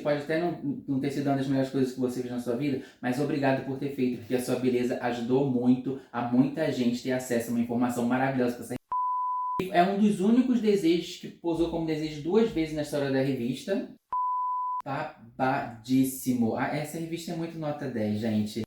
Pode até não ter sido uma das melhores coisas que você fez na sua vida, mas obrigado por ter feito, porque a sua beleza ajudou muito a muita gente ter acesso a uma informação maravilhosa pra essa. É um dos únicos desejos que posou como desejo 2 vezes na história da revista. Babadíssimo. Essa revista é muito nota 10, gente.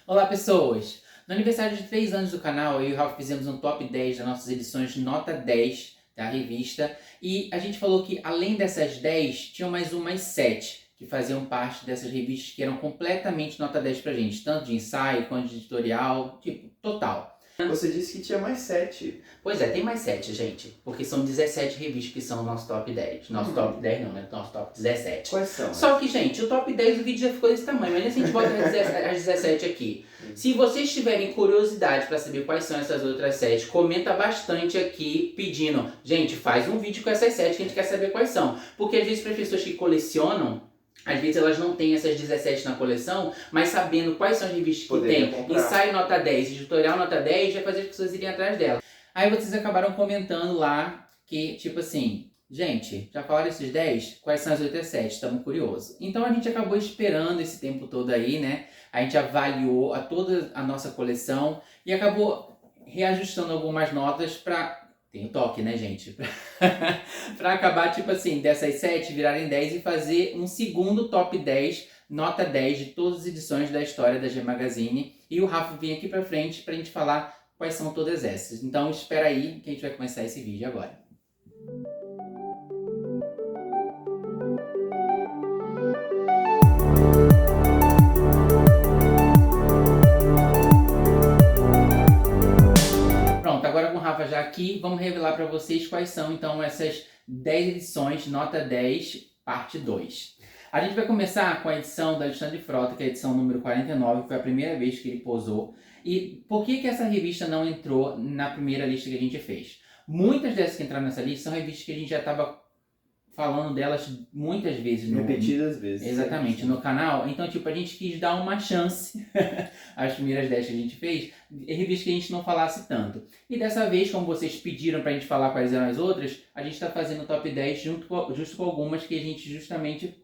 Olá, pessoas! No aniversário de 3 anos do canal, eu e o Ralph fizemos um top 10 das nossas edições nota 10 da revista. E a gente falou que, além dessas 10, tinham mais umas 7 que faziam parte dessas revistas que eram completamente nota 10 pra gente. Tanto de ensaio, quanto de editorial, tipo, total. Você disse que tinha mais 7. Pois é, tem mais 7, gente. Porque são 17 revistas que são o nosso top 10. Nosso top 10 não, né? Nosso top 17. Quais são? Só que, gente, o top 10 do vídeo já ficou desse tamanho. Mas se a gente bota as 17 aqui. Se vocês tiverem curiosidade para saber quais são essas outras 7, comenta bastante aqui pedindo. Gente, faz um vídeo com essas 7 que a gente quer saber quais são. Porque às vezes para pessoas que colecionam, às vezes elas não têm essas 17 na coleção, mas sabendo quais são as revistas que tem, ensaio nota 10, editorial nota 10, vai fazer as pessoas irem atrás dela. Aí vocês acabaram comentando lá que, tipo assim, gente, já falaram esses 10? Quais são as outras 7? Estamos curiosos. Então a gente acabou esperando esse tempo todo aí, né? A gente avaliou toda a nossa coleção e acabou reajustando algumas notas pra... Tem o toque, né, gente? Pra acabar, tipo assim, dessas 7 virarem 10 e fazer um segundo top 10, nota 10 de todas as edições da história da G Magazine. E o Rafa vem aqui pra frente pra gente falar quais são todas essas. Então espera aí que a gente vai começar esse vídeo agora. Agora com o Rafa já aqui, vamos revelar para vocês quais são então essas 10 edições, nota 10, parte 2. A gente vai começar com a edição da Alexandre Frota, que é a edição número 49, que foi a primeira vez que ele posou. E por que essa revista não entrou na primeira lista que a gente fez? Muitas dessas que entraram nessa lista são revistas que a gente já estava falando delas muitas vezes. Repetidas vezes. Exatamente, sim, no canal. Então, tipo, a gente quis dar uma chance às primeiras 10 que a gente fez, revistas que a gente não falasse tanto. E dessa vez, como vocês pediram pra gente falar quais eram as outras, a gente tá fazendo o top 10 justo com algumas que a gente justamente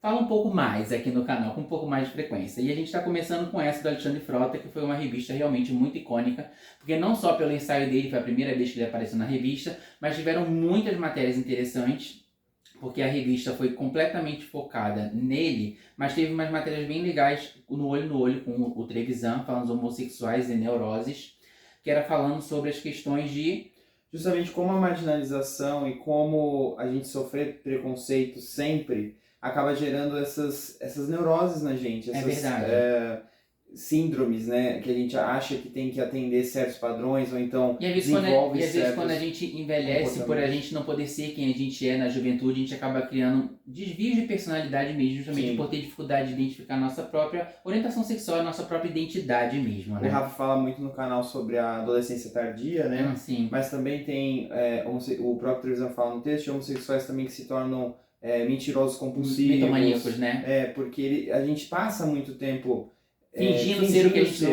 fala um pouco mais aqui no canal, com um pouco mais de frequência. E a gente está começando com essa do Alexandre Frota, que foi uma revista realmente muito icônica, porque não só pelo ensaio dele, foi a primeira vez que ele apareceu na revista, mas tiveram muitas matérias interessantes, porque a revista foi completamente focada nele, mas teve umas matérias bem legais no olho com o Trevisan, falando dos homossexuais e neuroses, que era falando sobre as questões de... Justamente como a marginalização e como a gente sofrer preconceito sempre acaba gerando essas neuroses na gente, essas síndromes, né, que a gente acha que tem que atender certos padrões, ou então desenvolve certos... E às vezes quando a gente envelhece, por a gente não poder ser quem a gente é na juventude, a gente acaba criando desvios de personalidade mesmo, justamente por ter dificuldade de identificar a nossa própria orientação sexual, a nossa própria identidade mesmo, né? O Rafa fala muito no canal sobre a adolescência tardia, né? Sim. Mas também tem, o próprio Trevisan fala no texto, de homossexuais também que se tornam mentirosos compulsivos. Mitomaníacos, né? Porque a gente passa muito tempo... fingindo ser o que a gente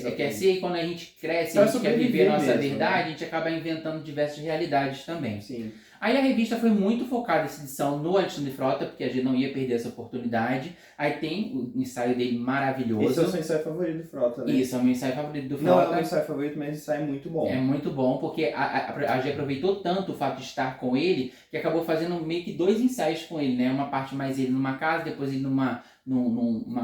não quer ser, e quando a gente cresce, a gente quer viver a nossa verdade, a gente acaba inventando diversas realidades também. Sim. Aí a revista foi muito focada essa edição no Alexandre Frota, porque a gente não ia perder essa oportunidade. Aí tem o ensaio dele maravilhoso. Esse é o seu ensaio favorito do Frota, né? Isso, é o meu ensaio favorito do Frota. Não é o meu ensaio favorito, mas o ensaio é muito bom. É muito bom, porque a G aproveitou tanto o fato de estar com ele, que acabou fazendo meio que 2 ensaios com ele, né? Uma parte mais ele numa casa, depois ele numa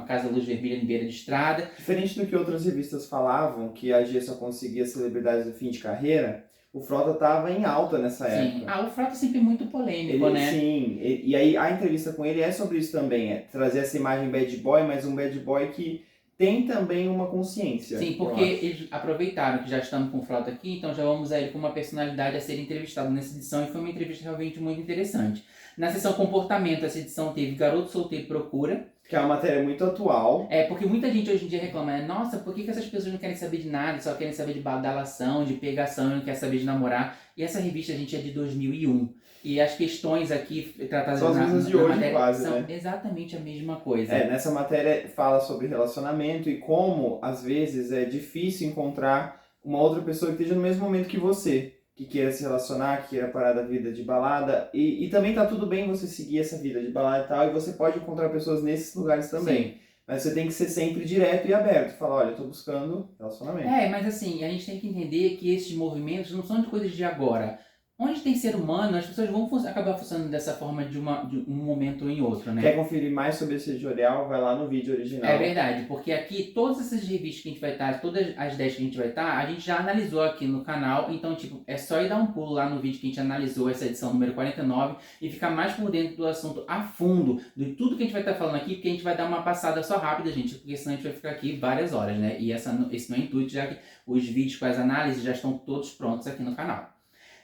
casa luz vermelha em beira de estrada. Diferente do que outras revistas falavam, que a G só conseguia celebridades do fim de carreira, o Frota estava em alta nessa época. O Frota sempre muito polêmico, né? Sim, e aí a entrevista com ele é sobre isso também, trazer essa imagem bad boy, mas um bad boy que tem também uma consciência. Sim, porque eles aproveitaram que já estamos com o Frota aqui, então já vamos a ele com uma personalidade a ser entrevistado nessa edição, e foi uma entrevista realmente muito interessante. Na seção comportamento, essa edição teve Garoto Solteiro Procura. Que é uma matéria muito atual. Porque muita gente hoje em dia reclama, né? Nossa, por que essas pessoas não querem saber de nada, só querem saber de badalação, de pegação, não querem saber de namorar? E essa revista, gente, é de 2001. E as questões aqui tratadas são as mesmas de hoje, matéria, quase, são né? exatamente a mesma coisa. Nessa matéria fala sobre relacionamento e como, às vezes, é difícil encontrar uma outra pessoa que esteja no mesmo momento que você. que queira se relacionar, que queira parar da vida de balada. E também tá tudo bem você seguir essa vida de balada e tal, e você pode encontrar pessoas nesses lugares também. Sim. Mas você tem que ser sempre direto e aberto. Falar, olha, eu tô buscando relacionamento. Mas assim, a gente tem que entender que esses movimentos não são de coisas de agora. Onde tem ser humano, as pessoas vão acabar funcionando dessa forma de um momento em outro, né? Quer conferir mais sobre esse editorial? Vai lá no vídeo original. É verdade, porque aqui todas essas revistas que a gente vai estar, todas as 10 que a gente vai estar, a gente já analisou aqui no canal, então tipo, é só ir dar um pulo lá no vídeo que a gente analisou essa edição número 49 e ficar mais por dentro do assunto a fundo, de tudo que a gente vai estar falando aqui, porque a gente vai dar uma passada só rápida, gente, porque senão a gente vai ficar aqui várias horas, né? E esse não é o intuito, já que os vídeos com as análises já estão todos prontos aqui no canal.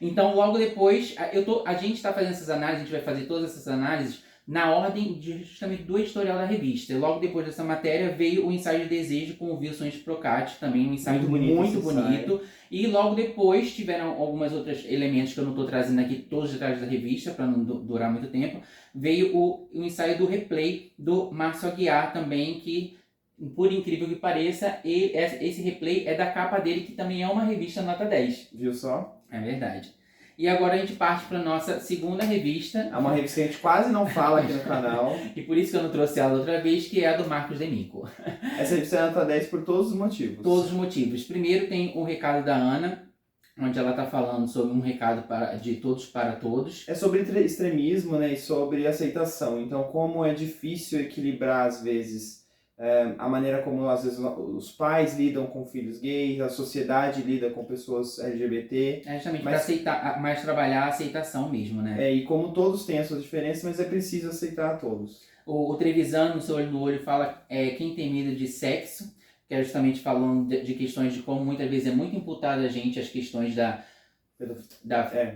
Então, logo depois, a gente está fazendo essas análises, a gente vai fazer todas essas análises na ordem justamente do editorial da revista. Logo depois dessa matéria veio o ensaio de desejo com o Wilson Procati, também um ensaio muito bonito. E logo depois tiveram algumas outros elementos que eu não estou trazendo aqui, todos os detalhes da revista, para não durar muito tempo. Veio o ensaio do replay do Márcio Aguiar também, que, por incrível que pareça, esse replay é da capa dele, que também é uma revista nota 10. Viu só? É verdade. E agora a gente parte para nossa segunda revista. É uma revista que a gente quase não fala aqui no canal. E por isso que eu não trouxe ela outra vez, que é a do Marcos D'Amico. Essa revista é nota 10 por todos os motivos. Todos os motivos. Primeiro tem o recado da Ana, onde ela está falando sobre um recado de todos para todos. É sobre extremismo, né, e sobre aceitação. Então, como é difícil equilibrar, às vezes, a maneira como, às vezes, os pais lidam com filhos gays, a sociedade lida com pessoas LGBT. É justamente para aceitar, mais trabalhar a aceitação mesmo, né? E como todos têm as suas diferenças, mas é preciso aceitar a todos. O Trevisan, no Seu Olho no Olho, fala quem tem medo de sexo, que é justamente falando de questões de como muitas vezes é muito imputado a gente as questões da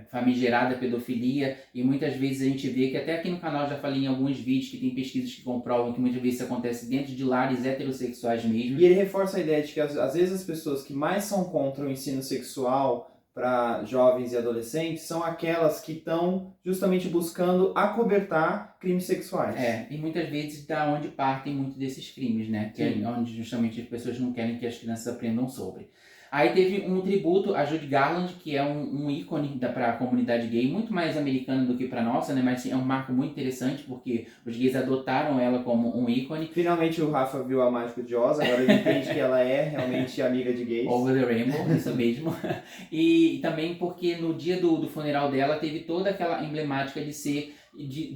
famigerada pedofilia, e muitas vezes a gente vê que até aqui no canal já falei em alguns vídeos que tem pesquisas que comprovam que muitas vezes isso acontece dentro de lares heterossexuais mesmo. E ele reforça a ideia de que às vezes as pessoas que mais são contra o ensino sexual para jovens e adolescentes são aquelas que estão justamente buscando acobertar crimes sexuais. E muitas vezes da onde partem muito desses crimes, né? Que é onde justamente as pessoas não querem que as crianças aprendam sobre. Aí teve um tributo a Judy Garland, que é um ícone para a comunidade gay, muito mais americana do que para a nossa, né? Mas é um marco muito interessante, porque os gays adotaram ela como um ícone. Finalmente o Rafa viu a Mágica de Oz, agora ele entende que ela é realmente amiga de gays. Over the Rainbow, isso mesmo. E também porque no dia do funeral dela teve toda aquela emblemática de ser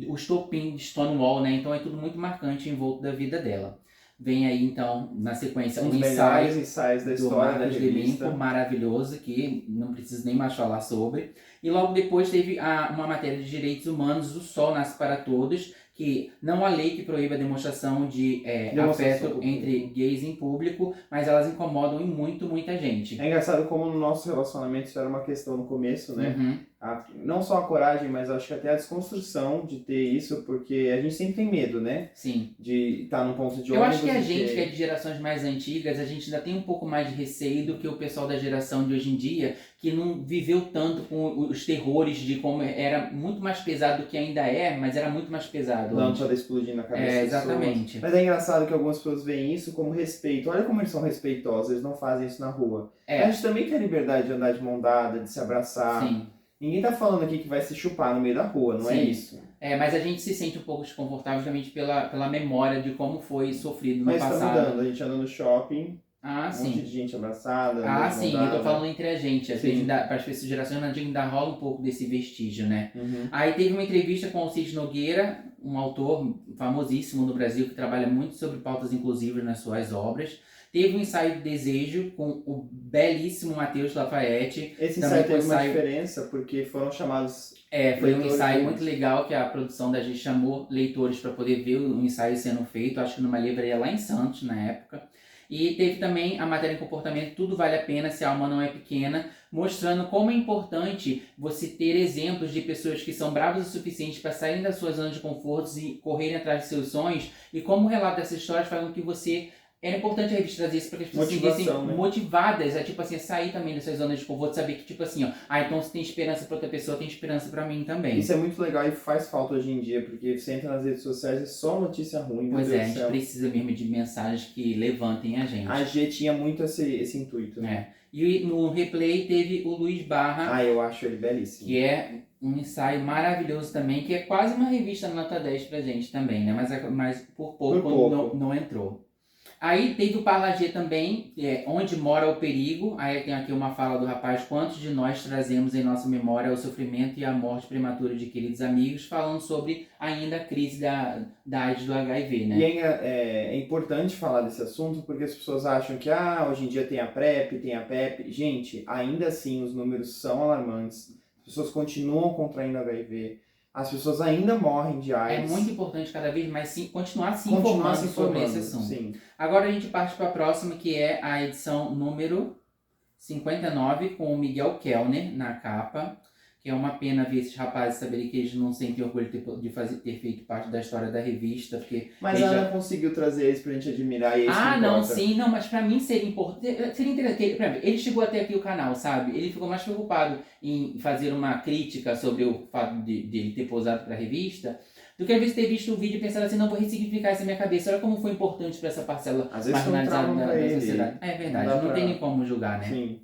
o estopim de Stonewall, né? Então é tudo muito marcante em volta da vida dela. Vem aí, então, na sequência, um dos melhores ensaios da história da revista. D'Amico, maravilhoso, que não preciso nem mais falar sobre. E logo depois teve uma matéria de direitos humanos, O Sol Nasce para Todos, que não há lei que proíba a demonstração de afeto entre gays em público, mas elas incomodam muita gente. É engraçado como no nosso relacionamento isso era uma questão no começo, né? Não só a coragem, mas acho que até a desconstrução de ter isso, porque a gente sempre tem medo, né? Sim. De estar num ponto de ônibus. Eu acho que a gente que é de gerações mais antigas, a gente ainda tem um pouco mais de receio do que o pessoal da geração de hoje em dia, que não viveu tanto com os terrores de como era muito mais pesado do que ainda é, mas era muito mais pesado. Lâmpada explodindo na cabeça das exatamente. pessoas. Mas é engraçado que algumas pessoas veem isso como respeito. Olha como eles são respeitosos, eles não fazem isso na rua. A gente também quer liberdade de andar de mão dada, de se abraçar. Sim. Ninguém tá falando aqui que vai se chupar no meio da rua, não é isso? Mas a gente se sente um pouco desconfortável justamente pela memória de como foi sofrido no passado. Mas tá mudando, a gente anda no shopping, um monte de gente abraçada. Sim, eu tô falando entre a gente. Às vezes, para as pessoas gerações ainda rola um pouco desse vestígio, né? Aí teve uma entrevista com o Cid Nogueira, um autor famosíssimo no Brasil que trabalha muito sobre pautas inclusivas nas suas obras. Teve um ensaio de desejo com o belíssimo Matheus Lafayette. Esse ensaio teve uma diferença porque foram chamados... foi um ensaio muito legal que a produção da gente chamou leitores para poder ver o ensaio sendo feito. Acho que numa livraria lá em Santos, na época. E teve também a matéria em comportamento, Tudo Vale a Pena Se a Alma Não é Pequena, mostrando como é importante você ter exemplos de pessoas que são bravas o suficiente para saírem das suas zonas de conforto e correrem atrás de seus sonhos. E como o relato dessas histórias faz com que você... Era importante a revista trazer isso para que as pessoas se sentissem motivadas a sair também das suas zonas de conforto, saber que tipo assim, então se tem esperança para outra pessoa, tem esperança para mim também. Isso é muito legal e faz falta hoje em dia, porque você entra nas redes sociais e é só notícia ruim. Pois a gente precisa mesmo de mensagens que levantem a gente. A G tinha muito esse intuito. Né? E no replay teve o Luiz Barra, Ah, eu acho ele belíssimo. que é um ensaio maravilhoso também, que é quase uma revista nota 10 pra gente também, né? Mas por pouco, Por pouco. não entrou. Aí teve o Parlagê também, Onde Mora o Perigo. Aí tem aqui uma fala do rapaz: quantos de nós trazemos em nossa memória o sofrimento e a morte prematura de queridos amigos, falando sobre ainda a crise da AIDS do HIV, né? E é importante falar desse assunto porque as pessoas acham que hoje em dia tem a PrEP, tem a PEP. Gente, ainda assim os números são alarmantes. As pessoas continuam contraindo HIV. As pessoas ainda morrem de É AIDS. muito importante cada vez mais continuar se Continuar informando se sobre esse informando, assunto. sim. Agora a gente parte para a próxima, que é a edição número 59, com o Miguel Kellner na capa. Que é uma pena ver esses rapazes saberem que eles não sentem orgulho de ter feito parte da história da revista. Porque Mas a Ana conseguiu trazer eles pra gente admirar e é isso que não, importa. sim, não, mas pra mim seria importante. Seria interessante. Por exemplo, ele chegou até aqui o canal, sabe? Ele ficou mais preocupado em fazer uma crítica sobre o fato de ele ter posado pra revista, do que às vezes ter visto o vídeo e pensar assim: não, vou ressignificar isso na minha cabeça. Olha como foi importante pra essa parcela Às vezes marginalizada foi um trauma pra da ele. sociedade. É verdade, não tem nem como julgar, né? Sim.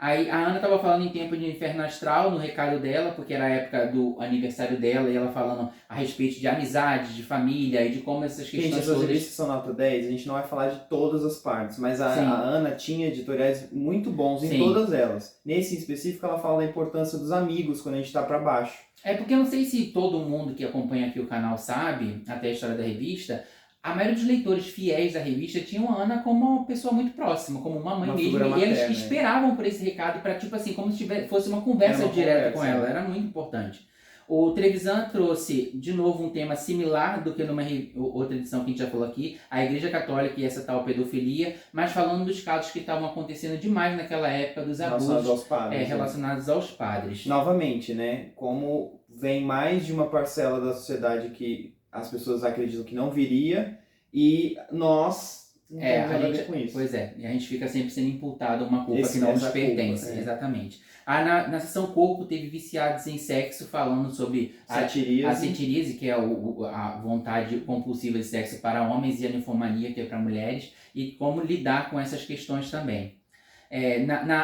Aí a Ana tava falando em Tempo de Inferno Astral, no recado dela, porque era a época do aniversário dela, e ela falando a respeito de amizade, de família e de como essas questões Gente, essas revistas são nota 10, a gente não vai falar de todas as partes, mas a Ana tinha editoriais muito bons em todas elas. Nesse em específico, ela fala da importância dos amigos quando a gente tá pra baixo. É porque eu não sei se todo mundo que acompanha aqui o canal sabe, até a história da revista, a maioria dos leitores fiéis da revista tinham a Ana como uma pessoa muito próxima, como uma mãe mesmo, e eles esperavam por esse recado para, tipo assim, como se fosse uma conversa direta com ela, era muito importante. O Trevisan trouxe, de novo, um tema similar do que numa outra edição que a gente já falou aqui, a Igreja Católica e essa tal pedofilia, mas falando dos casos que estavam acontecendo demais naquela época, dos abusos relacionados aos padres. Novamente, né, como vem mais de uma parcela da sociedade que as pessoas acreditam que não viria, e nós não temos nada a ver com isso. Pois é, e a gente fica sempre sendo imputado uma culpa que não nos pertence. Exatamente. Na sessão Corpo teve Viciados em Sexo, falando sobre a setiríase, que é a vontade compulsiva de sexo para homens, e a ninfomania, que é para mulheres, e como lidar com essas questões também.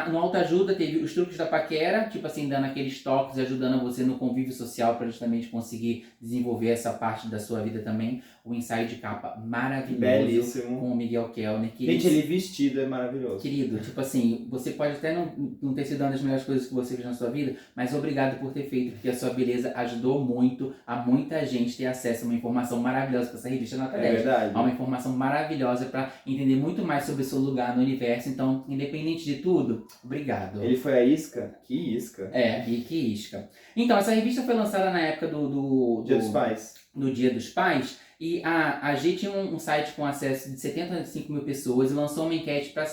No Autoajuda teve os truques da paquera, tipo assim, dando aqueles toques e ajudando você no convívio social para justamente conseguir desenvolver essa parte da sua vida também. O ensaio de capa maravilhoso, belíssimo, com o Miguel Kellner. Gente, ele vestido é maravilhoso. Querido, tipo assim, você pode até não ter sido uma das melhores coisas que você fez na sua vida, mas obrigado por ter feito, porque a sua beleza ajudou muito a muita gente ter acesso a uma informação maravilhosa para essa revista nota 10. É verdade. A uma informação maravilhosa para entender muito mais sobre o seu lugar no universo. Então, independente de tudo, obrigado. Ele foi a isca? Que isca. Que isca. Então, essa revista foi lançada na época do Dia dos Pais. No Dia dos Pais. E a G tinha um site com acesso de 75 mil pessoas e lançou uma enquete para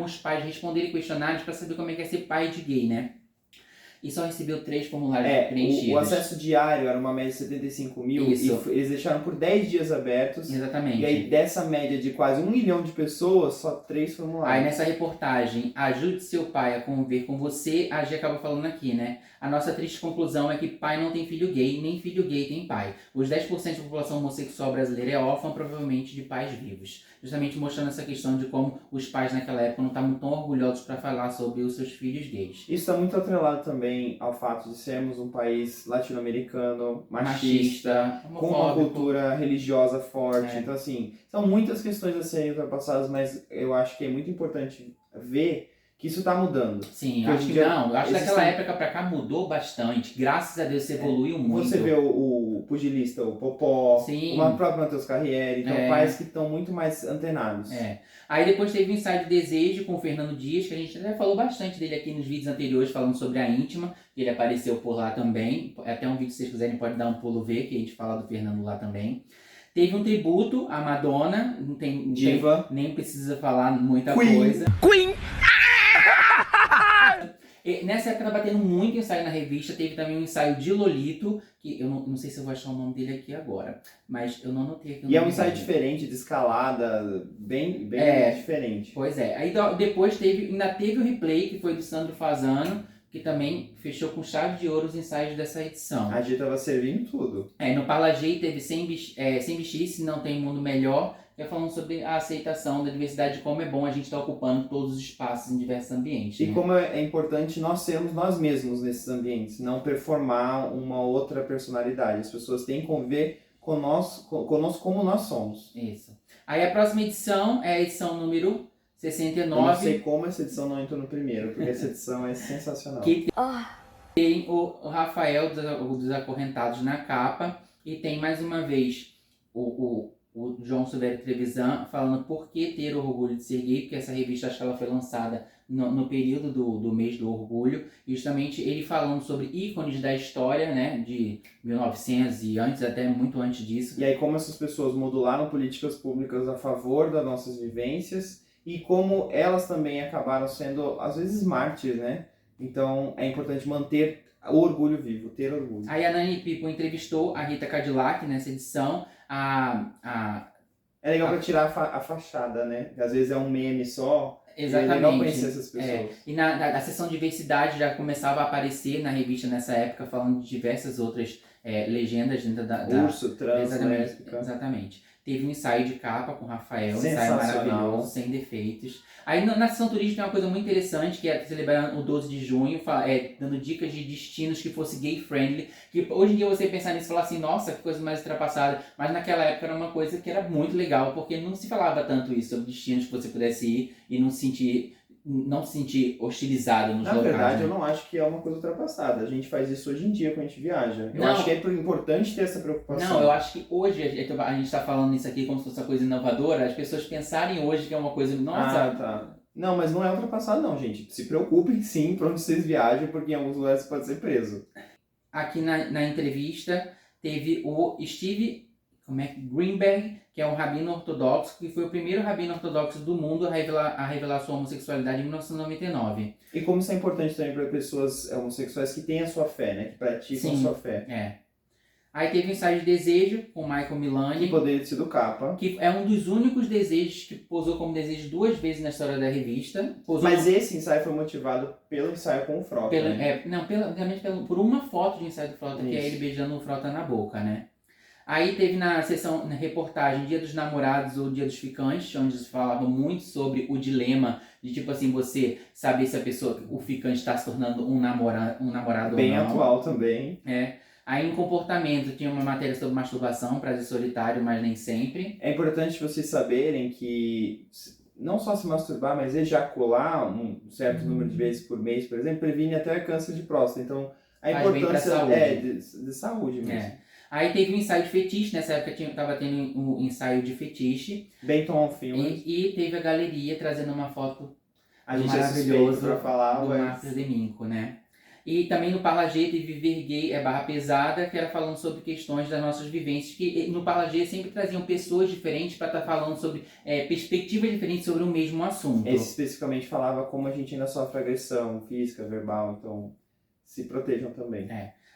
os pais responderem questionários para saber como é que é ser pai de gay, né? E só recebeu 3 formulários preenchidos. O acesso diário era uma média de 75 mil. Isso. E eles deixaram por 10 dias abertos. Exatamente. E aí dessa média de quase 1 milhão de pessoas, só 3 formulários. Aí nessa reportagem, ajude seu pai a conviver com você, a G acaba falando aqui, né? A nossa triste conclusão é que pai não tem filho gay, nem filho gay tem pai. Os 10% da população homossexual brasileira é órfã, provavelmente de pais vivos. Justamente mostrando essa questão de como os pais naquela época não estavam tão orgulhosos para falar sobre os seus filhos gays. Isso está muito atrelado também ao fato de sermos um país latino-americano, machista, com uma cultura religiosa forte. Então, assim, são muitas questões a serem ultrapassadas, mas eu acho que é muito importante ver que isso tá mudando. Sim, acho que acho que daquela época pra cá mudou bastante. Graças a Deus, você evoluiu muito. Você vê o pugilista, o Popó, o próprio Matheus Carriere, então pais que estão muito mais antenados. Aí depois teve o ensaio de Desejo com o Fernando Dias, que a gente até falou bastante dele aqui nos vídeos anteriores, falando sobre a íntima. Ele apareceu por lá também. Até um vídeo, se vocês quiserem, pode dar um pulo ver, que a gente fala do Fernando lá também. Teve um tributo à Madonna, Diva. Nem precisa falar muita coisa. Queen! E nessa época tá batendo muito ensaio na revista. Teve também um ensaio de Lolito, que eu não sei se eu vou achar o nome dele aqui agora, mas eu não anotei aqui o nome. E é um ensaio diferente, de escalada, bem diferente. Pois é. Aí depois ainda teve o replay, que foi do Sandro Fasano, que também fechou com chave de ouro os ensaios dessa edição. A G tava servindo tudo. No Parlagei teve Sem Bichice, Não Tem Mundo Melhor, que é falando sobre a aceitação da diversidade, como é bom a gente estar ocupando todos os espaços em diversos ambientes. E como é importante nós sermos nós mesmos nesses ambientes, não performar uma outra personalidade. As pessoas têm que conviver conosco como nós somos. Isso. Aí a próxima edição é a edição número 69. Eu não sei como essa edição não entrou no primeiro, porque essa edição é sensacional. Que tem o Rafael dos Acorrentados na capa, e tem mais uma vez o João Silvério Trevisan falando por que ter orgulho de ser gay, porque essa revista, acho que ela foi lançada no período do mês do orgulho, e justamente ele falando sobre ícones da história, né, de 1900 e antes, até muito antes disso. E aí como essas pessoas modularam políticas públicas a favor das nossas vivências, e como elas também acabaram sendo, às vezes, mártires, né? Então é importante manter o orgulho vivo, ter orgulho. Aí a Nani Pipo entrevistou a Rita Cadillac nessa edição. É legal pra tirar a fachada, né? Às vezes é um meme só. Exatamente. É legal conhecer essas pessoas. E na seção de diversidade já começava a aparecer na revista nessa época, falando de diversas outras legendas dentro da Urso, trans, lésbica. Exatamente. Teve um ensaio de capa com o Rafael, um ensaio Sensacional. maravilhoso, sem defeitos. Aí na sessão turística tem uma coisa muito interessante, que é celebrando o 12 de junho, dando dicas de destinos que fosse gay friendly, que hoje em dia você pensar nisso e falar assim, nossa, que coisa mais ultrapassada, mas naquela época era uma coisa que era muito legal, porque não se falava tanto isso, sobre destinos que você pudesse ir e não se sentir hostilizado nos locais. Na verdade, né? eu não acho que é uma coisa ultrapassada. A gente faz isso hoje em dia quando a gente viaja. Eu Não. acho que é importante ter essa preocupação. Não, eu acho que hoje, a gente está falando isso aqui como se fosse uma coisa inovadora, as pessoas pensarem hoje que é uma coisa, nossa... Tá. Não, mas não é ultrapassado não, gente. Se preocupem sim pra onde vocês viajam, porque em alguns lugares você pode ser preso. Aqui na entrevista teve o Steve Greenberg, que é um rabino ortodoxo, que foi o primeiro rabino ortodoxo do mundo a revelar sua homossexualidade em 1999. E como isso é importante também para pessoas homossexuais que têm a sua fé, né? Que praticam a sua fé. Aí teve o ensaio de desejo com Michael Milani. Que poderia ter sido capa. Que é um dos únicos desejos que posou como desejo 2 vezes na história da revista. Mas esse ensaio foi motivado pelo ensaio com o Frota, né? Realmente por uma foto de ensaio do Frota, Isso. que é ele beijando o Frota na boca, né? Aí teve na sessão, na reportagem, Dia dos Namorados ou Dia dos Ficantes, onde eles falavam muito sobre o dilema de, tipo assim, você saber se o ficante está se tornando um namorado Bem ou não. atual também. Aí em comportamento tinha uma matéria sobre masturbação, prazer solitário, mas nem sempre. É importante vocês saberem que não só se masturbar, mas ejacular um certo número de vezes por mês, por exemplo, previne até câncer de próstata. Então, a Faz bem pra importância saúde. de saúde mesmo. Aí teve um ensaio de fetiche, nessa época tava tendo um ensaio de fetiche. Benton Filmes. E teve a galeria trazendo uma foto A gente é suspeito pra falar, do mas... Marcos Deminco, né? E também no Parlagê teve Viver Gay barra pesada, que era falando sobre questões das nossas vivências, que no Parlagê sempre traziam pessoas diferentes para estar falando sobre perspectivas diferentes sobre o mesmo assunto. Esse especificamente falava como a gente ainda sofre agressão física, verbal, então se protejam também.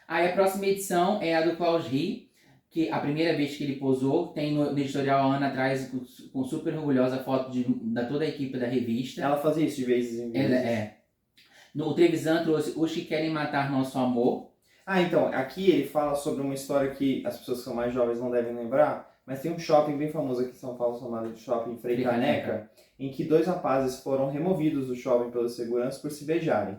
Aí a próxima edição é a do Klaus Rie, que a primeira vez que ele posou, tem no editorial a Ana atrás com super orgulhosa foto da toda a equipe da revista. Ela fazia isso de vezes em vezes. O Trevisan trouxe Os que Querem Matar Nosso Amor. Então, aqui ele fala sobre uma história que as pessoas que são mais jovens não devem lembrar, mas tem um shopping bem famoso aqui em São Paulo chamado de Shopping Frei Caneca, em que 2 rapazes foram removidos do shopping pela segurança por se beijarem.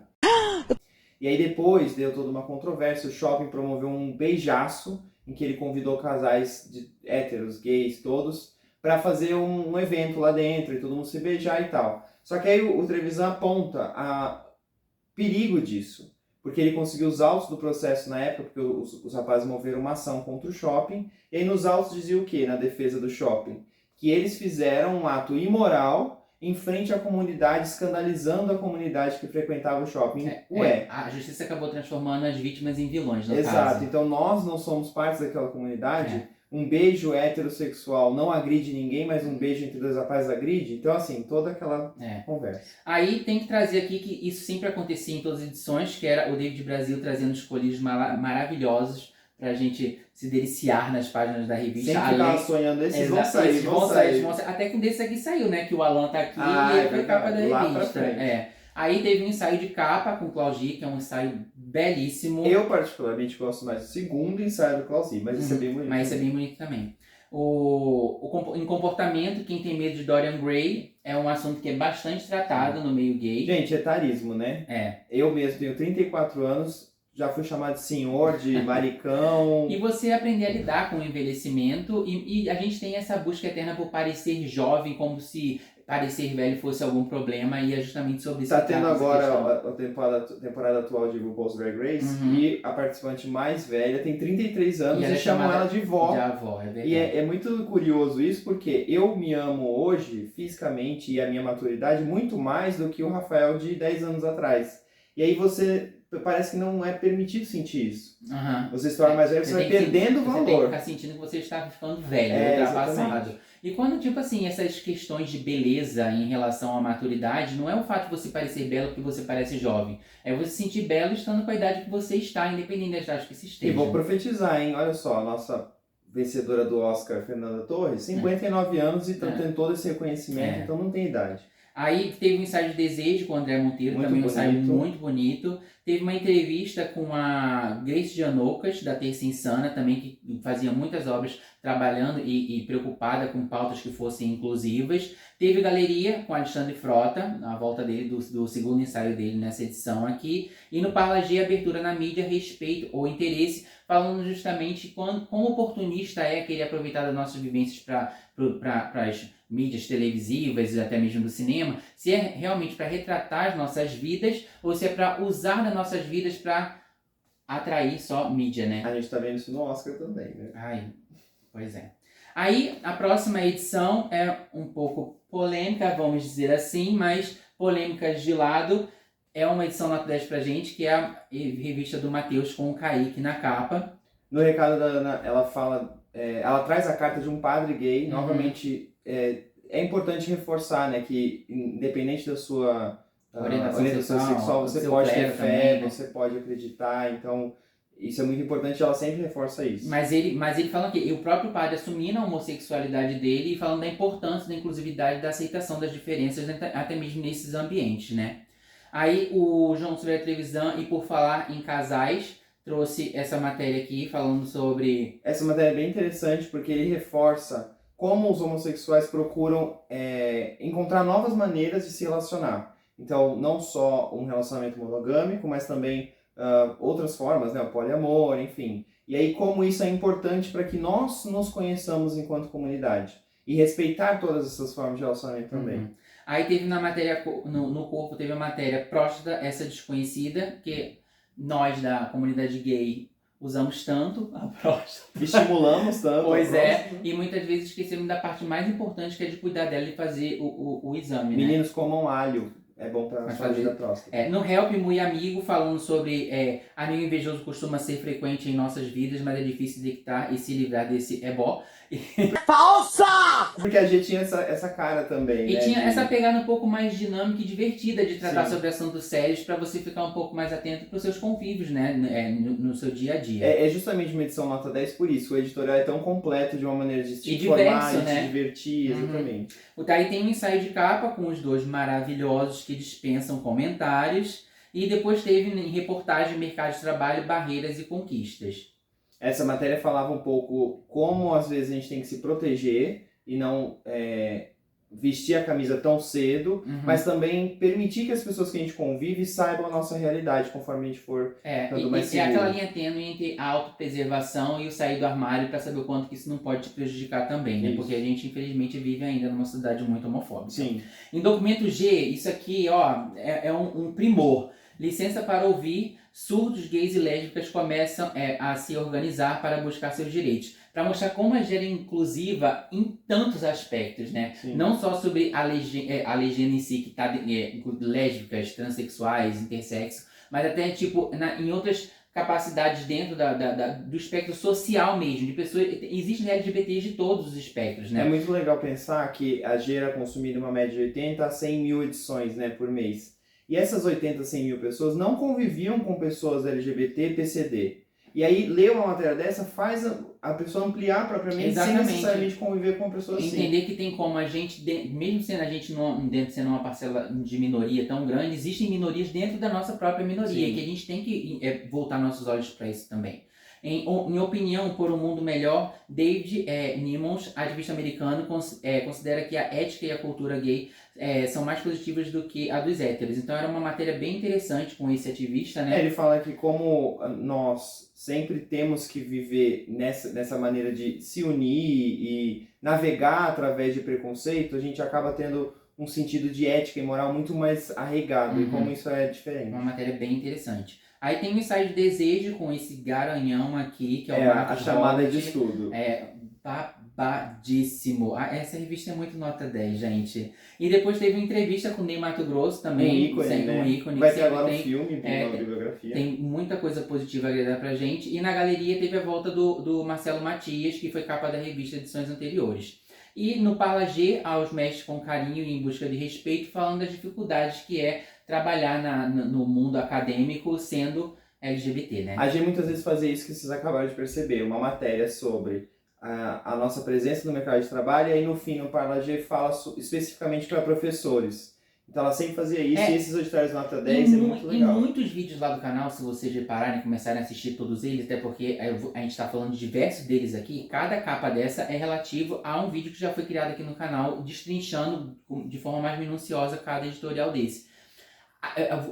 E aí depois deu toda uma controvérsia, o shopping promoveu um beijaço, em que ele convidou casais de héteros, gays, todos, para fazer um evento lá dentro e todo mundo se beijar e tal. Só que aí o Trevisan aponta a perigo disso, porque ele conseguiu os autos do processo na época, porque os rapazes moveram uma ação contra o shopping, e aí nos autos dizia o quê, na defesa do shopping? Que eles fizeram um ato imoral em frente à comunidade, escandalizando a comunidade que frequentava o shopping. A justiça acabou transformando as vítimas em vilões, no Exato, caso. então nós não somos parte daquela comunidade. Um beijo heterossexual não agride ninguém, mas um beijo entre 2 rapazes agride. Então, assim, toda aquela conversa. Aí tem que trazer aqui que isso sempre acontecia em todas as edições, que era o David Brasil trazendo escolhidos maravilhosos pra gente se deliciar nas páginas da revista. Sempre ficava sonhando, esses vão sair. Até que um desses aqui saiu, né? Que o Alan tá aqui e ele foi capa da revista. Aí teve um ensaio de capa com Claugi, que é um ensaio belíssimo. Eu particularmente gosto mais do segundo ensaio do Clausi, mas isso é bem bonito. Mas isso é bem bonito também. Em comportamento, quem tem medo de Dorian Gray é um assunto que é bastante tratado no meio gay. Gente, etarismo, né? É. Eu mesmo tenho 34 anos, já fui chamado de senhor, de maricão. E você aprender a lidar com o envelhecimento e a gente tem essa busca eterna por parecer jovem, como se parecer velho fosse algum problema, e é justamente sobre isso. Tá tendo agora a temporada atual de RuPaul's Drag Race, e a participante mais velha tem 33 anos e chamam ela de vó. De avó, é verdade. E é muito curioso isso, porque eu me amo hoje, fisicamente, e a minha maturidade, muito mais do que o Rafael de 10 anos atrás. E aí parece que não é permitido sentir isso. Você se torna mais velho, você vai perdendo o valor. Você tem que ficar sentindo que você está ficando velho, ultrapassado. E quando, tipo assim, essas questões de beleza em relação à maturidade, não é o fato de você parecer belo porque você parece jovem. É você se sentir belo estando com a idade que você está, independente da idade que se esteja. E vou profetizar, hein? Olha só, a nossa vencedora do Oscar, Fernanda Torres, 59 anos e tem todo esse reconhecimento, então não tem idade. Aí teve um ensaio de desejo com o André Monteiro, também um ensaio muito bonito. Teve uma entrevista com a Grace Janoucas, da Terça Insana, também, que fazia muitas obras trabalhando e preocupada com pautas que fossem inclusivas. Teve galeria com Alexandre Frota, a volta dele, do segundo ensaio dele nessa edição aqui. E no Parla G, abertura na mídia, respeito ou interesse, falando justamente quão oportunista é querer aproveitar das nossas vivências para as mídias televisivas e até mesmo do cinema, se é realmente para retratar as nossas vidas ou se é para usar das nossas vidas para atrair só mídia, né? A gente tá vendo isso no Oscar também, né? Ai, pois é. Aí, a próxima edição é um pouco polêmica, vamos dizer assim, mas polêmicas de lado. É uma edição nota 10 pra gente, que é a revista do Matheus com o Kaique na capa. No recado da Ana, ela fala... ela traz a carta de um padre gay, novamente... É importante reforçar, né, que independente da sua orientação sexual, você pode ter fé, também, né? Você pode acreditar, então isso é muito importante, ela sempre reforça isso. Mas ele fala que o próprio padre assumindo a homossexualidade dele e falando da importância da inclusividade, da aceitação das diferenças, até mesmo nesses ambientes, né? Aí o João Silveira Trevisan, e por falar em casais, trouxe essa matéria aqui, falando sobre... Essa matéria é bem interessante, porque ele reforça como os homossexuais procuram encontrar novas maneiras de se relacionar. Então, não só um relacionamento monogâmico, mas também outras formas, né? O poliamor, enfim. E aí, como isso é importante para que nós nos conheçamos enquanto comunidade. E respeitar todas essas formas de relacionamento também. Aí teve na matéria, no corpo, teve a matéria próstata, essa desconhecida, que nós da comunidade gay usamos tanto a próstata. Estimulamos tanto. Pois é, e muitas vezes esquecemos da parte mais importante, que é de cuidar dela e fazer o exame, Meninos, comam alho. É bom para a saúde da próstata. No Help Muy Amigo, falando sobre amigo invejoso costuma ser frequente em nossas vidas, mas é difícil detectar e se livrar desse ebó. Falsa! Porque a gente tinha essa cara também, e né? tinha essa pegada um pouco mais dinâmica e divertida de tratar sobre assuntos sérios, para você ficar um pouco mais atento para os seus convívios, né? No seu dia a dia. É justamente uma edição nota 10 por isso. O editorial é tão completo de uma maneira de se informar, de se divertir, exatamente. O Thaí tem um ensaio de capa com os dois maravilhosos que dispensam comentários. E depois teve em reportagem Mercado de Trabalho, Barreiras e Conquistas. Essa matéria falava um pouco como às vezes a gente tem que se proteger e não vestir a camisa tão cedo, mas também permitir que as pessoas que a gente convive saibam a nossa realidade conforme a gente for ficando mais seguro. É aquela linha tênue entre a autopreservação e o sair do armário para saber o quanto que isso não pode te prejudicar também, né? Porque a gente infelizmente vive ainda numa sociedade muito homofóbica. Sim. Em documento G, isso aqui é um primor. Licença para ouvir, surdos, gays e lésbicas começam a se organizar para buscar seus direitos. Para mostrar como a gênero é inclusiva em tantos aspectos, né? Sim. Não só sobre a legenda em si, que está lésbicas, transexuais, intersexo, mas até em outras capacidades dentro do espectro social mesmo, de pessoas. Existem LGBTs de todos os espectros, né? É muito legal pensar que a G era consumida uma média de 80 a 100 mil edições, né, por mês. E essas 80 a 100 mil pessoas não conviviam com pessoas LGBT, PCD. E aí, ler uma matéria dessa faz a pessoa ampliar propriamente sem Exatamente. necessariamente conviver com uma pessoa assim. Entender que tem como a gente, mesmo sendo a gente sendo uma parcela de minoria tão grande, existem minorias dentro da nossa própria minoria, Sim. que a gente tem que voltar nossos olhos para isso também. Em opinião, por um mundo melhor, David Niemans, ativista americano, considera que a ética e a cultura gay são mais positivas do que a dos héteros. Então era uma matéria bem interessante com esse ativista, né? Ele fala que como nós sempre temos que viver nessa maneira de se unir e navegar através de preconceito, a gente acaba tendo um sentido de ética e moral muito mais arraigado, e como isso é diferente. Uma matéria bem interessante. Aí tem o ensaio de desejo com esse garanhão aqui, que é o a Marcos chamada Robert. de estudo. Babadíssimo. Essa revista é muito nota 10, gente. E depois teve uma entrevista com o Ney Matogrosso também. Um ícone, né? Um ícone. Vai ter agora um filme, uma bibliografia. Tem muita coisa positiva a agregar pra gente. E na galeria teve a volta do Marcelo Matias, que foi capa da revista de edições anteriores. E no Parla G, aos mestres com carinho e em busca de respeito, falando das dificuldades que é trabalhar no mundo acadêmico sendo LGBT, né? A gente muitas vezes fazia isso que vocês acabaram de perceber, uma matéria sobre a nossa presença no mercado de trabalho, e aí no fim, no Parla G, fala especificamente para professores. Então ela sempre fazia isso, e esses auditórios nota 10 é muito legal. E muitos vídeos lá do canal, se vocês repararem e começarem a assistir todos eles, até porque a gente está falando de diversos deles aqui, cada capa dessa é relativo a um vídeo que já foi criado aqui no canal, destrinchando de forma mais minuciosa cada editorial desse.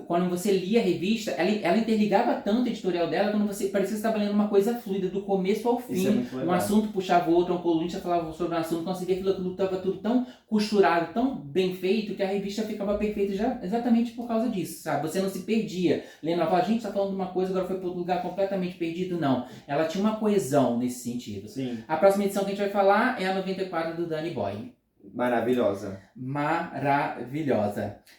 Quando você lia a revista, ela interligava tanto o editorial dela, quando você parecia que estava lendo uma coisa fluida, do começo ao fim. Isso é muito legal. Um assunto puxava o outro, um colunista falava sobre um assunto, quando você via que aquilo estava tudo tão costurado, tão bem feito, que a revista ficava perfeita já exatamente por causa disso, sabe? Você não se perdia. Lendo, ela falava, gente, está falando de uma coisa, agora foi para outro lugar completamente perdido. Não. Ela tinha uma coesão nesse sentido. Sim. A próxima edição que a gente vai falar é a 94 do Danny Boy. Maravilhosa.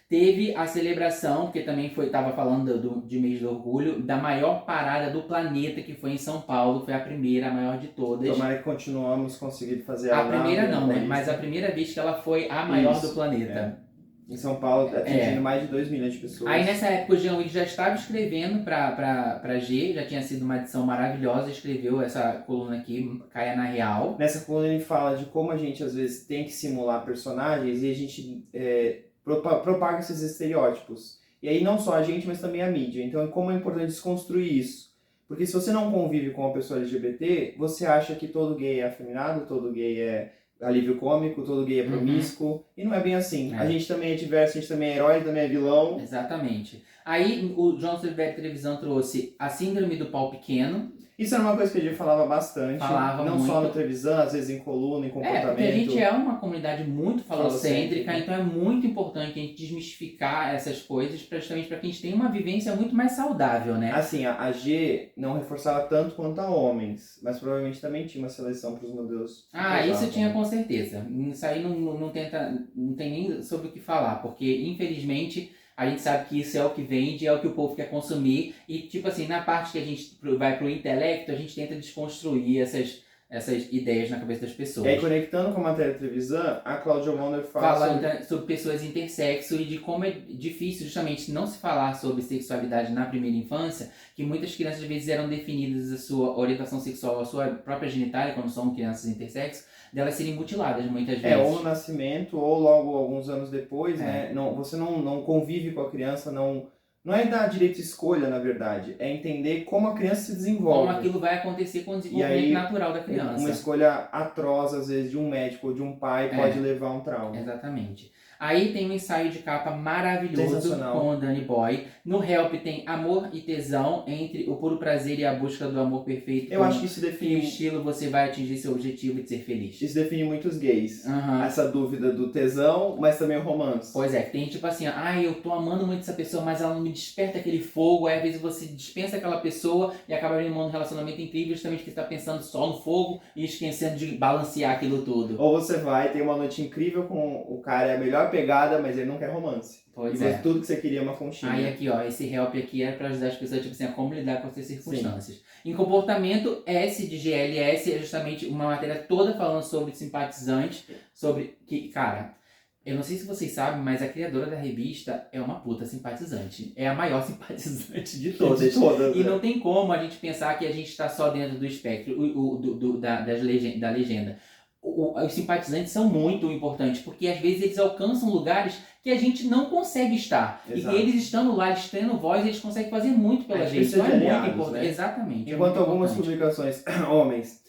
Teve a celebração, porque também estava falando de mês do orgulho, da maior parada do planeta, que foi em São Paulo. Foi a primeira, a maior de todas. Tomara que continuamos conseguindo fazer a primeira não, né? Mas a primeira vez que ela foi a maior do planeta. Em São Paulo, atingindo mais de 2 milhões de pessoas. Aí nessa época o Jean Willis já estava escrevendo pra G, já tinha sido uma edição maravilhosa, escreveu essa coluna aqui, Caia na Real. Nessa coluna ele fala de como a gente às vezes tem que simular personagens e a gente propaga esses estereótipos. E aí não só a gente, mas também a mídia. Então como é importante desconstruir isso. Porque se você não convive com uma pessoa LGBT, você acha que todo gay é afeminado, todo gay é alívio cômico, todo gay é promíscuo, e não é bem assim. A gente também é diverso, a gente também é herói, também é vilão. Exatamente. Aí o João Silvério Televisão trouxe a síndrome do pau pequeno. Isso era uma coisa que a gente falava bastante, não muito. só na televisão, às vezes em coluna, em comportamento. Porque a gente é uma comunidade muito falocêntrica, então é muito importante a gente desmistificar essas coisas, justamente para que a gente tenha uma vivência muito mais saudável, né? Assim, a G não reforçava tanto quanto a homens, mas provavelmente também tinha uma seleção para os modelos. Isso tinha com certeza. Isso aí não tem nem sobre o que falar, porque infelizmente a gente sabe que isso é o que vende, é o que o povo quer consumir. E, tipo assim, na parte que a gente vai pro intelecto, a gente tenta desconstruir essas ideias na cabeça das pessoas. E aí, conectando com a matéria televisão, a Cláudia Wonder fala sobre pessoas intersexo e de como é difícil justamente não se falar sobre sexualidade na primeira infância, que muitas crianças às vezes eram definidas a sua orientação sexual, a sua própria genitália, quando são crianças intersexo, delas serem mutiladas muitas vezes. Ou no nascimento, ou logo alguns anos depois, né? Você não convive com a criança, não é dar direito de escolha, na verdade. É entender como a criança se desenvolve. Como aquilo vai acontecer com o desenvolvimento natural da criança. Uma escolha atroz, às vezes, de um médico ou de um pai pode levar a um trauma. Exatamente. Aí tem um ensaio de capa maravilhoso com o Danny Boy. No Help tem Amor e Tesão, entre o puro prazer e a busca do amor perfeito. Eu acho que isso define... o estilo você vai atingir seu objetivo de ser feliz. Isso define muitos gays. Essa dúvida do tesão, mas também o romance. Pois é, que tem tipo assim, eu tô amando muito essa pessoa, mas ela não me desperta aquele fogo. Aí às vezes você dispensa aquela pessoa e acaba vivendo um relacionamento incrível justamente porque você tá pensando só no fogo e esquecendo de balancear aquilo tudo. Ou você vai ter uma noite incrível com o cara, é a melhor pegada, mas ele não quer romance. Pois tudo que você queria é uma conchinha. Aí aqui, esse help aqui é para ajudar as pessoas tipo assim, a como lidar com essas circunstâncias. Sim. Em comportamento, S de GLS é justamente uma matéria toda falando sobre simpatizante, sobre que, cara, Eu não sei se vocês sabem, mas a criadora da revista é uma puta simpatizante. É a maior simpatizante de todas. E não tem como a gente pensar que a gente está só dentro do espectro da legenda. Os simpatizantes são muito importantes, porque às vezes eles alcançam lugares que a gente não consegue estar. Exato. E eles estando lá, eles tendo voz, eles conseguem fazer muito pela gente. Então é muito importante. Né? Exatamente. Enquanto algumas publicações, homens,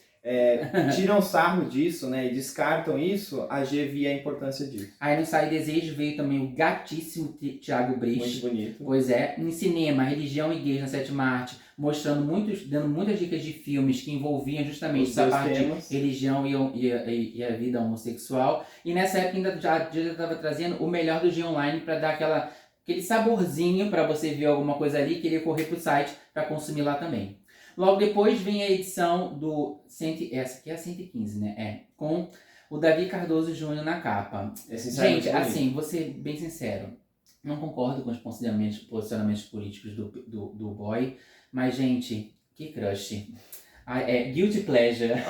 tiram sarro disso, né, e descartam isso, a G via a importância disso. Aí no Sai Desejo veio também o gatíssimo Thiago Brich. Muito bonito. Pois é. Em cinema, Religião e Gays na Sétima Arte, mostrando dando muitas dicas de filmes que envolviam justamente essa parte de religião e a vida homossexual. E nessa época ainda já estava trazendo o melhor do G Online para dar aquele saborzinho para você ver alguma coisa ali e querer correr pro site para consumir lá também. Logo depois vem a edição do... Essa aqui é a 115, né? Com o Davi Cardoso Júnior na capa. Gente, assim, vou ser bem sincero. Não concordo com os posicionamentos políticos do boy. Mas, gente, que crush. Guilty pleasure. Meu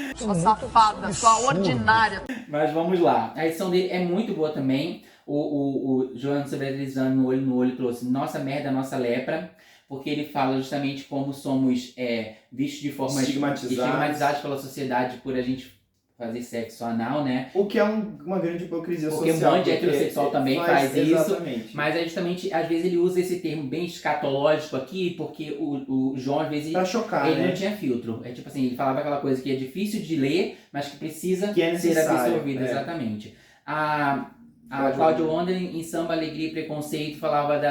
Deus. Sua safada, sua ordinária. Mas vamos lá. A edição dele é muito boa também. O João Severizano, no olho, trouxe Nossa Merda, Nossa Lepra. Porque ele fala justamente como somos vistos de forma estigmatizados pela sociedade por a gente fazer sexo anal, né? O que é uma grande hipocrisia social. Porque um monte de heterossexual também faz isso. Exatamente. Mas é justamente, às vezes ele usa esse termo bem escatológico aqui, porque o João, às vezes, pra chocar, ele né? não tinha filtro. É tipo assim, ele falava aquela coisa que é difícil de ler, mas que precisa ser absorvida. Exatamente. A Cláudia Londres, em Samba, Alegria e Preconceito, falava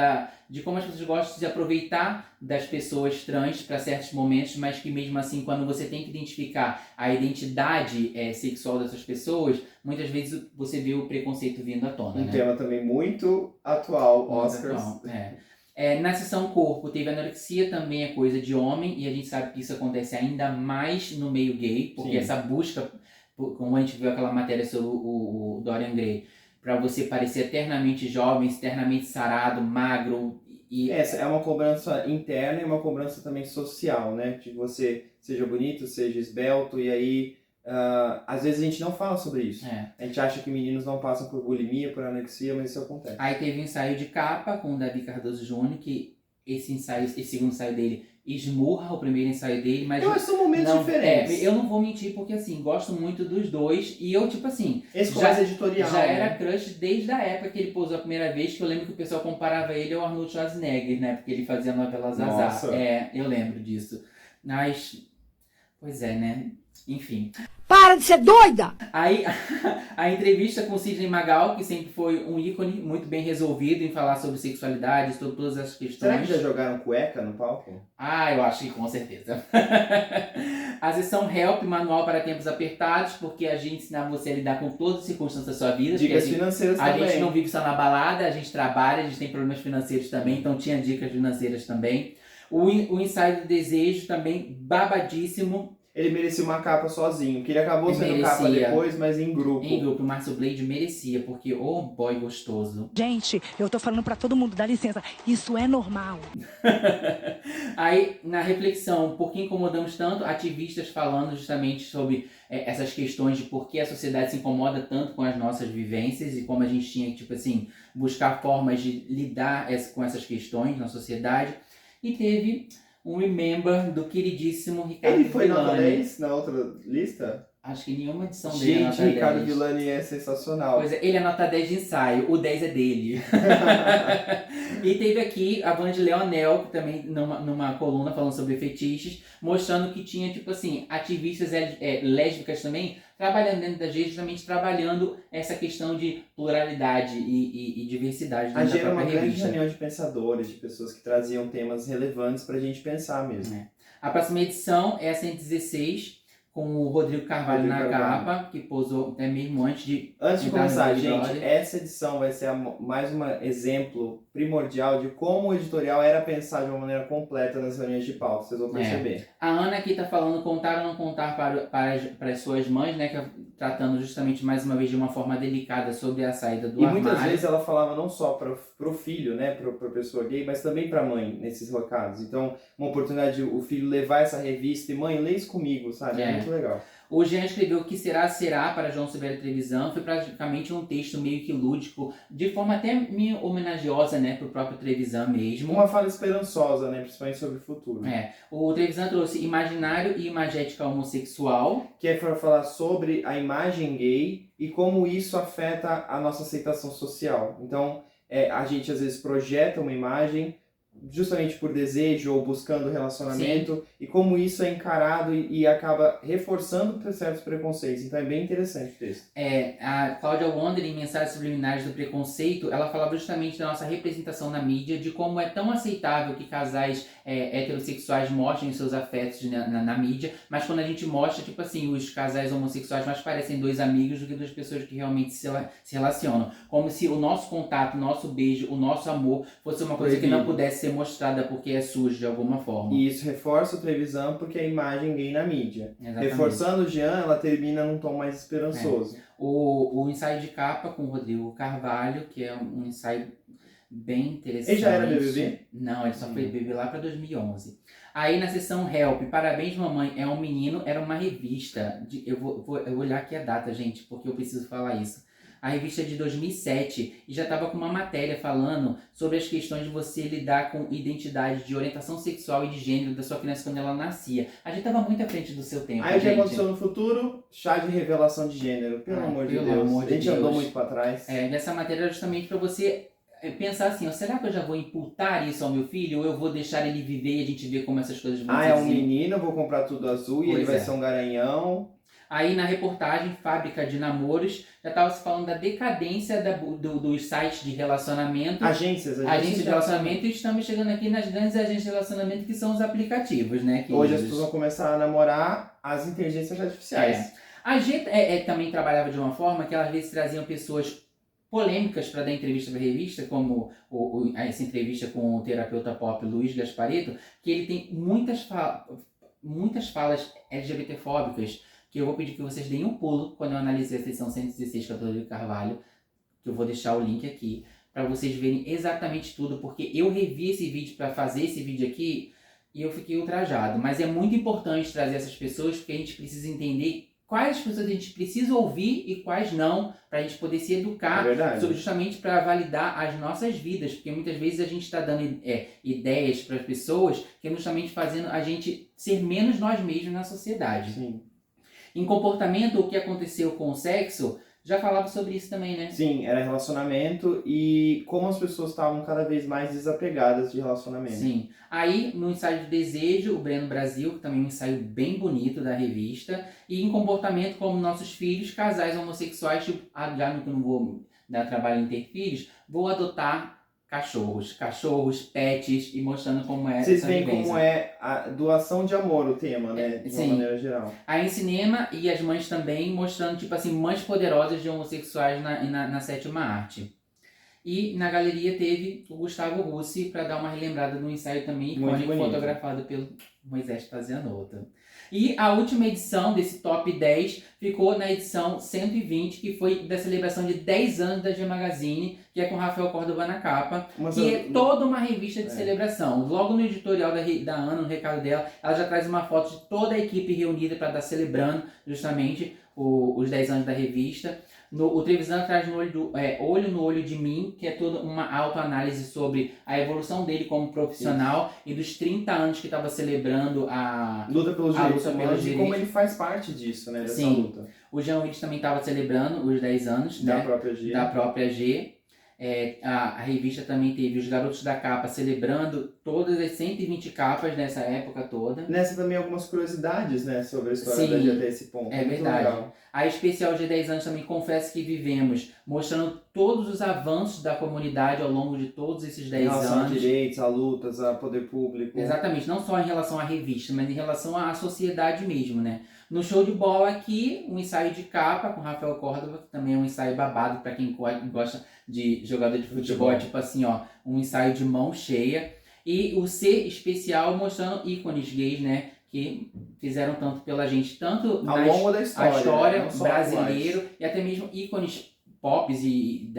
de como as pessoas gostam de se aproveitar das pessoas trans para certos momentos, mas que mesmo assim, quando você tem que identificar a identidade sexual dessas pessoas, muitas vezes você vê o preconceito vindo à tona. Um tema também muito atual, Oscars. Na seção corpo, teve anorexia, também é coisa de homem, e a gente sabe que isso acontece ainda mais no meio gay, porque essa busca, como a gente viu aquela matéria sobre o Dorian Gray, para você parecer eternamente jovem, eternamente sarado, magro. Essa é uma cobrança interna e uma cobrança também social, né? De que você seja bonito, seja esbelto, e aí às vezes a gente não fala sobre isso. A gente acha que meninos não passam por bulimia, por anorexia, mas isso acontece. Aí teve um ensaio de capa com o Davi Cardoso Júnior, que esse segundo ensaio dele esmurra o primeiro ensaio dele, mas... Eu acho que são momentos diferentes. Eu não vou mentir, porque assim, gosto muito dos dois, e eu, tipo assim... Esse mais editorial, já era crush desde a época que ele posou a primeira vez, que eu lembro que o pessoal comparava ele ao Arnold Schwarzenegger, né, porque ele fazia a novela Zazá. Eu lembro disso. Mas, pois é, né, enfim... Para de ser doida! Aí, a entrevista com o Sidney Magal, que sempre foi um ícone muito bem resolvido em falar sobre sexualidade, sobre todas essas questões. Será que já jogaram cueca no palco? Eu acho que com certeza. A sessão Help, manual para tempos apertados, porque a gente ensina você a lidar com todas as circunstâncias da sua vida. Dicas financeiras também. A gente não vive só na balada, a gente trabalha, a gente tem problemas financeiros também, então tinha dicas financeiras também. O ensaio do desejo também, babadíssimo. Ele merecia uma capa sozinho, que ele acabou sendo capa depois, mas em grupo. Em grupo, o Márcio Blade merecia, porque boy gostoso. Gente, eu tô falando pra todo mundo, dá licença, isso é normal. Aí, na reflexão, por que incomodamos tanto? Ativistas falando justamente sobre essas questões de por que a sociedade se incomoda tanto com as nossas vivências e como a gente tinha que, tipo assim, buscar formas de lidar com essas questões na sociedade. E teve... um remember do queridíssimo Ricardo Villani. Ele foi nota 10 na outra lista? Acho que nenhuma edição dele é nota 10. Gente, Ricardo Villani é sensacional. Pois é, ele é nota 10 de ensaio, o 10 é dele. E teve aqui a Vandy Leonel, que também numa coluna falando sobre fetiches, mostrando que tinha, tipo assim, ativistas lésbicas também, trabalhando dentro da G, justamente trabalhando essa questão de pluralidade e diversidade dentro da própria revista. A G era uma grande reunião de pensadores, de pessoas que traziam temas relevantes pra gente pensar mesmo. A próxima edição é a 116, com o Rodrigo Carvalho na capa, que posou até mesmo antes de... Antes de começar, gente, essa edição vai ser mais um exemplo primordial de como o editorial era pensado de uma maneira completa nas reuniões de pauta, vocês vão perceber. A Ana aqui tá falando contar ou não contar para as suas mães, né, que tratando justamente mais uma vez de uma forma delicada sobre a saída do armário. E muitas vezes ela falava não só pro filho, né, pra pessoa gay, mas também pra mãe, nesses recados. Então, uma oportunidade de o filho levar essa revista e, mãe, lê isso comigo, sabe? É muito legal. O Jean escreveu O Que Será, Será para João Silvério Trevisan. Foi praticamente um texto meio que lúdico, de forma até meio homenagiosa, né, pro próprio Trevisan mesmo. Uma fala esperançosa, né, principalmente sobre o futuro. O Trevisan trouxe Imaginário e Imagética Homossexual. Que é para falar sobre a imagem gay e como isso afeta a nossa aceitação social. Então, a gente às vezes projeta uma imagem justamente por desejo ou buscando relacionamento, e como isso é encarado e acaba reforçando certos preconceitos. Então é bem interessante o texto. A Cláudia Wander, em Mensagens Subliminares do Preconceito, ela falava justamente da nossa representação na mídia, de como é tão aceitável que casais heterossexuais mostrem os seus afetos na mídia, mas quando a gente mostra, tipo assim, os casais homossexuais mais parecem dois amigos do que duas pessoas que realmente se relacionam. Como se o nosso contato, o nosso beijo, o nosso amor fosse uma coisa que não pudesse ser mostrada porque é sujo de alguma forma. E isso reforça o Trevisan porque é a imagem gay na mídia. Exatamente. Reforçando o Jean, ela termina num tom mais esperançoso. O ensaio de capa com o Rodrigo Carvalho, que é um ensaio bem interessante. Ele já era BBB? Não, ele só foi BBB lá para 2011. Aí na seção Help, Parabéns Mamãe é um Menino, era uma revista. Eu vou olhar aqui a data, gente, porque eu preciso falar isso. A revista é de 2007 e já estava com uma matéria falando sobre as questões de você lidar com identidade de orientação sexual e de gênero da sua criança quando ela nascia. A gente estava muito à frente do seu tempo. Aí o que aconteceu no futuro? Chá de revelação de gênero. Pelo amor de Deus. A gente andou muito para trás. Essa matéria era justamente para você pensar assim, será que eu já vou imputar isso ao meu filho ou eu vou deixar ele viver e a gente ver como essas coisas vão ser? É um menino, eu vou comprar tudo azul e ele vai ser um garanhão. Aí na reportagem Fábrica de Namoros, já estava se falando da decadência dos sites de relacionamento. Agências de relacionamento, e estamos chegando aqui nas grandes agências de relacionamento que são os aplicativos, né? Que hoje as pessoas vão começar a namorar as inteligências artificiais. A gente também trabalhava de uma forma que às vezes traziam pessoas polêmicas para dar entrevista para a revista, como essa entrevista com o terapeuta pop Luiz Gasparetto, que ele tem muitas falas LGBTfóbicas, que eu vou pedir que vocês deem um pulo quando eu analisei a seção 116 com a Rodrigo Carvalho, que eu vou deixar o link aqui, para vocês verem exatamente tudo, porque eu revi esse vídeo para fazer esse vídeo aqui e eu fiquei ultrajado. Mas é muito importante trazer essas pessoas, porque a gente precisa entender quais pessoas a gente precisa ouvir e quais não, para a gente poder se educar, justamente para validar as nossas vidas, porque muitas vezes a gente está dando ideias para as pessoas que é justamente fazendo a gente ser menos nós mesmos na sociedade. Sim. Em comportamento, o que aconteceu com o sexo, já falava sobre isso também, né? Sim, era relacionamento e como as pessoas estavam cada vez mais desapegadas de relacionamento. Sim. Aí, no ensaio de desejo, o Breno Brasil, que também é um ensaio bem bonito da revista, e em comportamento, como nossos filhos, casais homossexuais, tipo, já que eu não vou dar trabalho em ter filhos, vou adotar cachorros, pets, e mostrando como é Vocês veem como é a doação de amor o tema, né? De uma maneira geral. Aí em cinema, e as mães também, mostrando, tipo assim, mães poderosas de homossexuais na sétima arte. E na galeria teve o Gustavo Russi, para dar uma relembrada no ensaio também, icônico, fotografado pelo Moisés Pazianotto. E a última edição desse top 10 ficou na edição 120, que foi da celebração de 10 anos da G Magazine, que é com Rafael Córdova na capa, que é toda uma revista de celebração. Logo no editorial da Ana, no recado dela, ela já traz uma foto de toda a equipe reunida para estar celebrando justamente os 10 anos da revista. O Trevisan traz Olho no Olho de Mim, que é toda uma autoanálise sobre a evolução dele como profissional e dos 30 anos que estava celebrando a luta pelos direitos e como ele faz parte disso, né, dessa luta. O Jean Willis também estava celebrando os 10 anos da própria G. A revista também teve os Garotos da Capa celebrando todas as 120 capas nessa época toda. Nessa também algumas curiosidades, né, sobre a história da G até esse ponto. É verdade. Legal. A especial de 10 anos também, Confesso que Vivemos, mostrando todos os avanços da comunidade ao longo de todos esses 10 anos. Em relação a direitos, a lutas, a poder público. Exatamente, não só em relação à revista, mas em relação à sociedade mesmo, né? No show de bola aqui, um ensaio de capa com Rafael Córdova, que também é um ensaio babado para quem gosta de jogador de futebol, tipo assim, ó, um ensaio de mão cheia. E o C especial mostrando ícones gays, né? Que fizeram tanto pela gente, tanto ao longo da história, brasileiro e até mesmo ícones pop e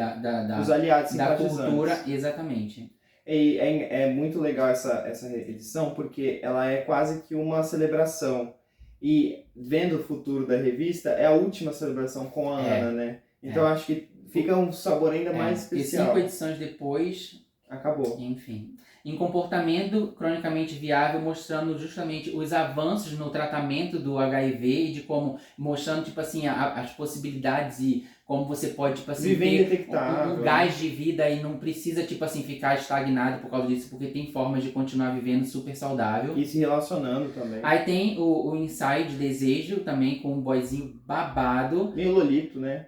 os aliados da cultura. Exatamente. E é muito legal essa edição, porque ela é quase que uma celebração. E vendo o futuro da revista, é a última celebração com a Ana, né? Então acho que fica um sabor ainda mais especial. E 5 edições depois... Acabou. Enfim. Em Comportamento Cronicamente Viável, mostrando justamente os avanços no tratamento do HIV e de como, mostrando, tipo assim, as possibilidades e como você pode, tipo assim, Viver ter indetectável. um gás de vida e não precisa, tipo assim, ficar estagnado por causa disso, porque tem formas de continuar vivendo super saudável. E se relacionando também. Aí tem o Inside Desejo, também com um boyzinho babado. Meio lolito, né?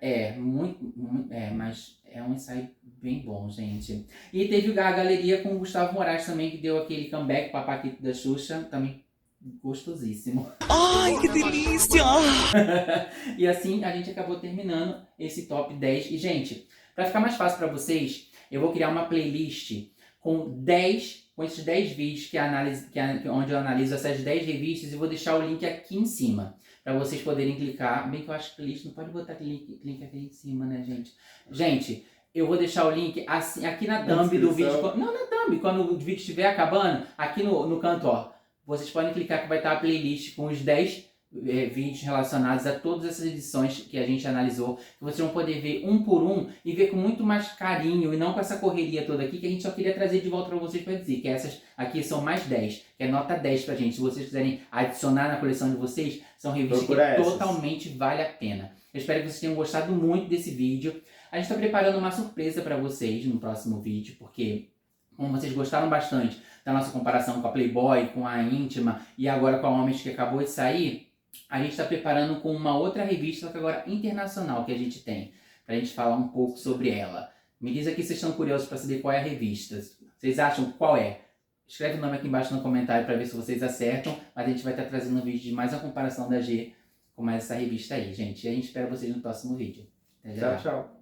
Mas é um ensaio bem bom, gente. E teve a galeria com o Gustavo Moraes também, que deu aquele comeback para Paquito da Xuxa, também gostosíssimo. Ai, que delícia! E assim a gente acabou terminando esse top 10. E, gente, para ficar mais fácil para vocês, eu vou criar uma playlist com esses 10 vídeos onde eu analiso essas 10 revistas, e vou deixar o link aqui em cima, para vocês poderem clicar. Bem que eu acho que playlist não pode botar link aqui em cima, né, gente? Gente, eu vou deixar o link assim, aqui na thumb do vídeo. Não, na thumb, quando o vídeo estiver acabando, aqui no canto, ó. Vocês podem clicar que vai estar a playlist com os 10 vídeos relacionados a todas essas edições que a gente analisou, que vocês vão poder ver um por um e ver com muito mais carinho e não com essa correria toda aqui, que a gente só queria trazer de volta para vocês para dizer que essas aqui são mais 10, que é nota 10 pra gente. Se vocês quiserem adicionar na coleção de vocês, são revistas que totalmente vale a pena. Eu espero que vocês tenham gostado muito desse vídeo. A gente está preparando uma surpresa para vocês no próximo vídeo, porque como vocês gostaram bastante da nossa comparação com a Playboy, com a Íntima e agora com a Homens que acabou de sair, a gente está preparando com uma outra revista, só que agora internacional, que a gente tem, para a gente falar um pouco sobre ela. Me diz aqui se vocês estão curiosos para saber qual é a revista. Vocês acham qual é? Escreve o nome aqui embaixo no comentário para ver se vocês acertam, mas a gente vai estar trazendo um vídeo de mais uma comparação da G com mais essa revista aí, gente. E a gente espera vocês no próximo vídeo. Até já. Tchau, tchau.